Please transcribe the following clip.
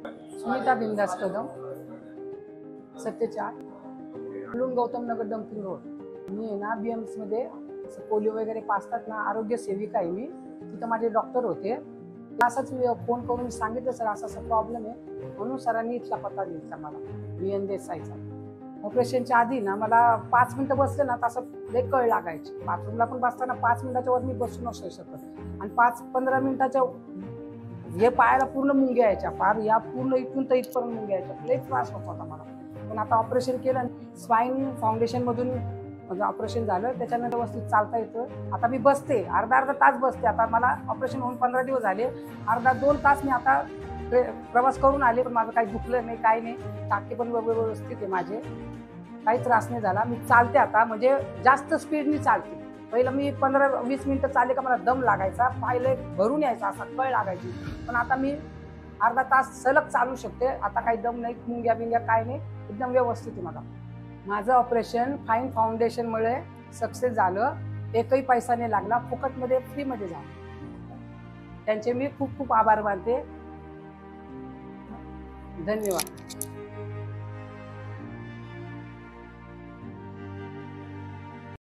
सुनीता बिंदास Kadam 74 Gautam Nagar dumping road. मी आहे ना BMS मध्ये पोलिओ वगैरे पाजतात ना, आरोग्य सेविका आहे मी। तिथं माझे डॉक्टर होते। असाच फोन करून सांगितलं सर असा प्रॉब्लेम आहे, म्हणून सरांनी इथला पत्ता दिला मला VN देसाईचा। ऑपरेशनच्या आधी ना मला 5 मिनिटं बसले ना तसं लय कळ लागायची। बाथरूमला पण बसताना 5 मिनिटाच्या वर मी बसू नसू शकत आणि 5-15 मिनिटाच्या हे पायाला पूर्ण मुंग्या यायच्या, पार या पूर्ण इथून तर इथपर्यंत मुंग्या यायच्या, लय त्रास होत होता मला। पण आता ऑपरेशन केलं, स्वाईन फाउंडेशन मधून माझं ऑपरेशन झालं, त्याच्यानंतर व्यवस्थित चालता येतं। आता मी बसते, अर्धा तास बसते। आता मला ऑपरेशन होऊन 15 दिवस झाले, अर्धा-2 तास मी आता प्रवास करून आले, पण माझं काही दुखलं नाही, काही नाही। टाके पण व्यवस्थित आहे माझे, काही त्रास नाही झाला। मी चालते आता, म्हणजे जास्त स्पीडनी चालते। पहिलं मी 15-20 मिनिटं चालले का मला दम लागायचा, पायले भरून यायचा, असा कळ लागायची। पण आता मी अर्धा तास सलग चालू शकते। आता काही दम नाही, मुंग्या बिंग्या काय नाही, एकदम व्यवस्थित आहे मला। माझं ऑपरेशन फाईन फाउंडेशनमुळे सक्सेस झालं, एकही पैसा नाही लागला, फुकटमध्ये फ्रीमध्ये झालं। त्यांचे मी खूप खूप आभार मानते। धन्यवाद।